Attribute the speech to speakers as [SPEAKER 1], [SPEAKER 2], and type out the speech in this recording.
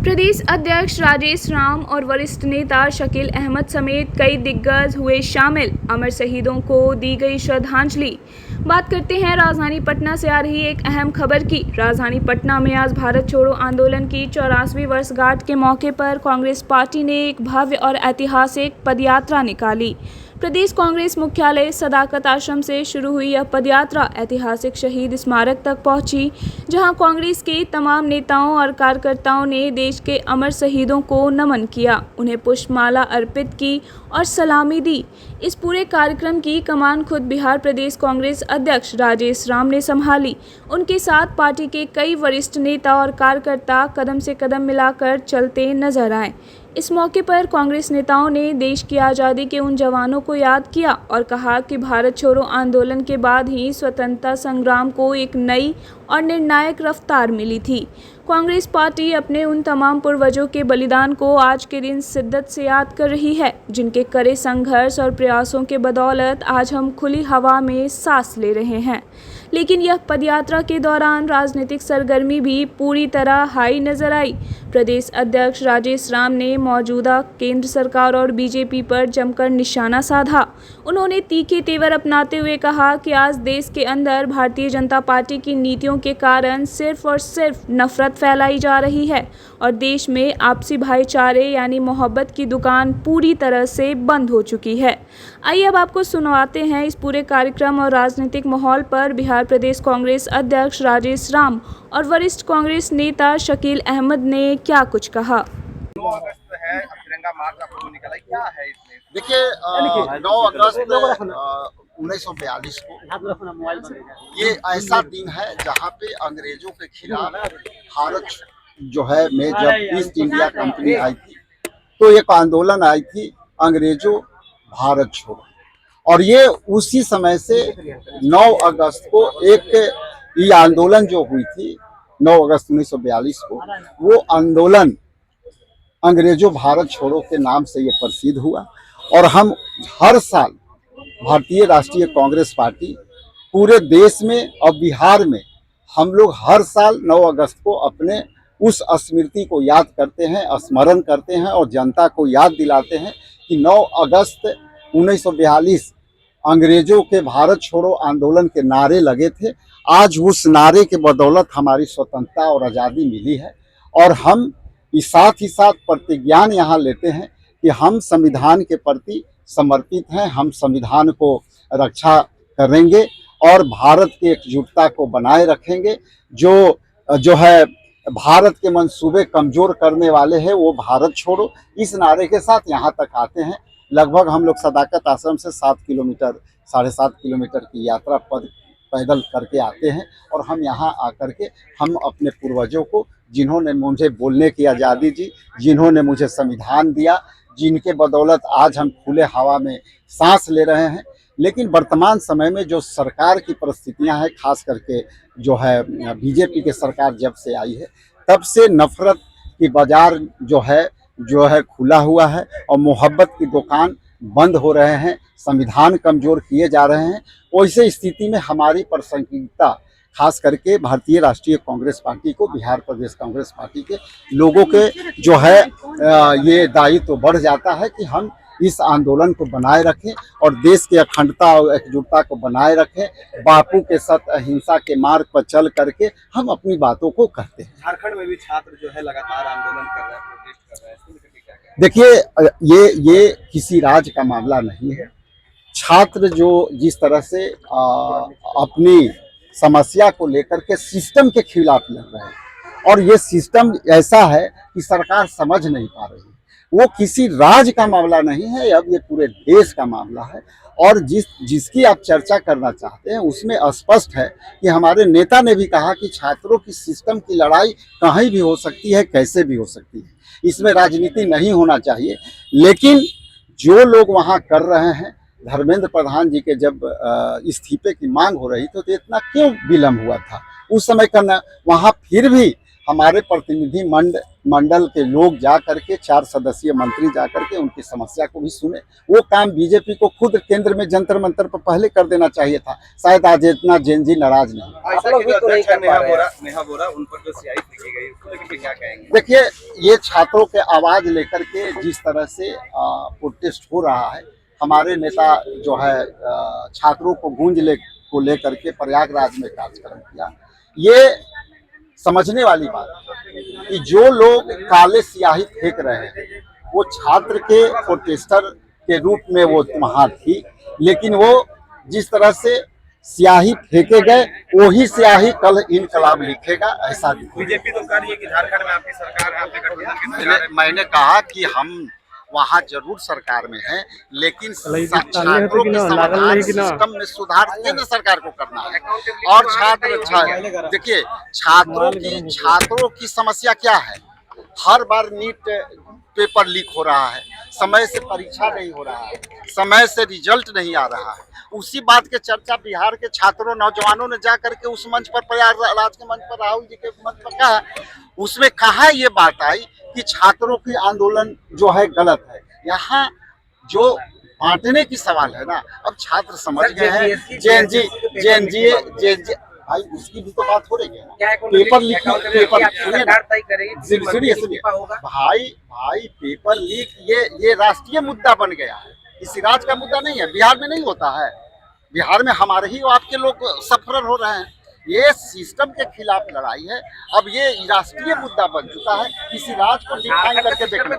[SPEAKER 1] प्रदेश अध्यक्ष राजेश राम और वरिष्ठ नेता शकील अहमद समेत कई दिग्गज हुए शामिल। अमर शहीदों को दी गई श्रद्धांजलि। बात करते हैं राजधानी पटना से आ रही एक अहम खबर की। राजधानी पटना में आज भारत छोड़ो आंदोलन की 84वीं वर्षगांठ के मौके पर कांग्रेस पार्टी ने एक भव्य और ऐतिहासिक पदयात्रा निकाली। प्रदेश कांग्रेस मुख्यालय सदाकत आश्रम से शुरू हुई यह पदयात्रा ऐतिहासिक शहीद स्मारक तक पहुंची, जहां कांग्रेस के तमाम नेताओं और कार्यकर्ताओं ने देश के अमर शहीदों को नमन किया, उन्हें पुष्पमाला अर्पित की और सलामी दी। इस पूरे कार्यक्रम की कमान खुद बिहार प्रदेश कांग्रेस अध्यक्ष राजेश राम ने संभाली। उनके साथ पार्टी के कई वरिष्ठ नेता और कार्यकर्ता कदम से कदम मिलाकर चलते नजर आए। इस मौके पर कांग्रेस नेताओं ने देश की आज़ादी के उन जवानों को याद किया और कहा कि भारत छोड़ो आंदोलन के बाद ही स्वतंत्रता संग्राम को एक नई और निर्णायक रफ्तार मिली थी। कांग्रेस पार्टी अपने उन तमाम पूर्वजों के बलिदान को आज के दिन शिद्दत से याद कर रही है, जिनके कड़े संघर्ष और प्रयासों के बदौलत आज हम खुली हवा में सांस ले रहे हैं। लेकिन यह पदयात्रा के दौरान राजनीतिक सरगर्मी भी पूरी तरह हाई नजर आई। प्रदेश अध्यक्ष राजेश राम ने मौजूदा केंद्र सरकार और बीजेपी पर जमकर निशाना साधा। उन्होंने तीखे तेवर अपनाते हुए कहा कि आज देश के अंदर भारतीय जनता पार्टी की नीतियों के कारण सिर्फ और सिर्फ नफरत फैलाई जा रही है और देश में आपसी भाईचारे यानी मोहब्बत की दुकान पूरी तरह से बंद हो चुकी है। आइए अब आपको सुनवाते हैं इस पूरे कार्यक्रम और राजनीतिक माहौल पर बिहार प्रदेश कांग्रेस अध्यक्ष राजेश राम और वरिष्ठ कांग्रेस नेता शकील अहमद ने क्या कुछ कहा।
[SPEAKER 2] 9 अगस्त है, तिरंगा मार्च आपको निकला, क्या है इसमें?
[SPEAKER 3] देखिए 9 अगस्त 1942 को ये ऐसा दिन है जहाँ पे अंग्रेजों के खिलाफ भारत जो है में जब ईस्ट इंडिया कंपनी आई थी तो एक आंदोलन आई थी अंग्रेजों भारत छोड़ो, और ये उसी समय से 9 अगस्त को एक ये आंदोलन जो हुई थी 9 अगस्त 1942 को, वो आंदोलन अंग्रेजों भारत छोड़ो के नाम से ये प्रसिद्ध हुआ। और हम हर साल भारतीय राष्ट्रीय कांग्रेस पार्टी पूरे देश में और बिहार में हम लोग हर साल 9 अगस्त को अपने उस स्मृति को याद करते हैं, स्मरण करते हैं और जनता को याद दिलाते हैं कि 9 अगस्त 1942 अंग्रेजों के भारत छोड़ो आंदोलन के नारे लगे थे। आज उस नारे के बदौलत हमारी स्वतंत्रता और आज़ादी मिली है और हम इस साथ ही साथ प्रतिज्ञान यहाँ लेते हैं कि हम संविधान के प्रति समर्पित हैं, हम संविधान को रक्षा करेंगे और भारत की एकजुटता को बनाए रखेंगे। जो है भारत के मंसूबे कमजोर करने वाले हैं वो भारत छोड़ो, इस नारे के साथ यहाँ तक आते हैं। लगभग हम लोग सदाकत आश्रम से 7 किलोमीटर 7.5 किलोमीटर की यात्रा पैदल करके आते हैं और हम यहाँ आकर के हम अपने पूर्वजों को, जिन्होंने मुझे बोलने की आज़ादी दी, जिन्होंने मुझे संविधान दिया, जिनके बदौलत आज हम खुले हवा में सांस ले रहे हैं। लेकिन वर्तमान समय में जो सरकार की परिस्थितियां हैं, खास करके जो है बीजेपी की सरकार जब से आई है तब से नफरत की बाजार जो है खुला हुआ है और मोहब्बत की दुकान बंद हो रहे हैं, संविधान कमज़ोर किए जा रहे हैं। वैसे स्थिति में हमारी प्रासंगिकता खास करके भारतीय राष्ट्रीय कांग्रेस पार्टी को, बिहार प्रदेश कांग्रेस पार्टी के लोगों के जो है ये दायित्व तो बढ़ जाता है कि हम इस आंदोलन को बनाए रखें और देश की अखंडता और एकजुटता को बनाए रखें। बापू के साथ अहिंसा के मार्ग पर चल करके हम अपनी बातों को कहते हैं।
[SPEAKER 2] झारखंड में भी छात्र जो है लगातार आंदोलन कर रहे हैं, प्रोटेस्ट कर रहे हैं, इसको लेकर क्या कहेंगे?
[SPEAKER 3] देखिए ये किसी राज्य का मामला नहीं है। छात्र जो जिस तरह से अपनी समस्या को लेकर के सिस्टम के खिलाफ लड़ रहे हैं और ये सिस्टम ऐसा है कि सरकार समझ नहीं पा रही है, वो किसी राज्य का मामला नहीं है, अब ये पूरे देश का मामला है। और जिसकी आप चर्चा करना चाहते हैं उसमें स्पष्ट है कि हमारे नेता ने भी कहा कि छात्रों की सिस्टम की लड़ाई कहीं भी हो सकती है, कैसे भी हो सकती है, इसमें राजनीति नहीं होना चाहिए। लेकिन जो लोग वहाँ कर रहे हैं, धर्मेंद्र प्रधान जी के जब इस्तीफे की मांग हो रही थी तो इतना क्यों विलम्ब हुआ था उस समय करना? वहाँ फिर भी हमारे प्रतिनिधि मंडल के लोग जा करके 4 सदस्यीय मंत्री जा करके उनकी समस्या को भी सुने। वो काम बीजेपी को खुद केंद्र में जंतर मंतर पर पहले कर देना चाहिए था। शायद आज इतना जेनजी नाराज नहीं।
[SPEAKER 2] नेहा बोरा उन पर जो सियाई लिखी गई उसको लेकर क्या कहेंगे?
[SPEAKER 3] देखिए ये छात्रों के आवाज लेकर के जिस तरह से प्रोटेस्ट हो रहा है, हमारे नेता जो है छात्रों को को लेकर के प्रयागराज में कार्यक्रम किया। ये समझने वाली बात है कि जो लोग काले स्याही फेंक रहे हैं वो छात्र के प्रोटेस्टर के रूप में वो वहां थी, लेकिन वो जिस तरह से स्याही फेंके गए वही स्याही कल इनकलाब लिखेगा, ऐसा
[SPEAKER 2] बीजेपी तो कह रही है कि झारखंड में आपकी सरकार है, आपके गठबंधन की सरकार है।
[SPEAKER 3] मैंने कहा कि हम वहाँ जरूर सरकार में हैं, लेकिन छात्रों के समाधान सिस्टम में सुधार केंद्र सरकार को करना है। और छात्र देखिए छात्रों की समस्या क्या है, हर बार नीट पेपर लीक हो रहा है, समय से परीक्षा नहीं हो रहा है, समय से रिजल्ट नहीं आ रहा है। उसी बात के चर्चा बिहार के छात्रों नौजवानों ने जाकर के उस मंच पर प्रयागराज के मंच पर राहुल जी के मंच पर कहा, उसमें कहा ये बात आई कि छात्रों की आंदोलन जो है गलत है। यहाँ जो बांटने की सवाल है ना, अब छात्र समझ गए हैं। जेएनजी भाई उसकी भी तो बात हो रही है ना, पेपर लीक सुनिए भाई पेपर लीक ये राष्ट्रीय मुद्दा बन गया है, किसी राज्य का मुद्दा नहीं है। बिहार में नहीं होता है, बिहार में हमारे ही आपके लोग सफर हो रहे हैं। ये सिस्टम के खिलाफ लड़ाई है, अब ये राष्ट्रीय मुद्दा बन चुका है, किसी राज्य को डिफाइन करके देखना।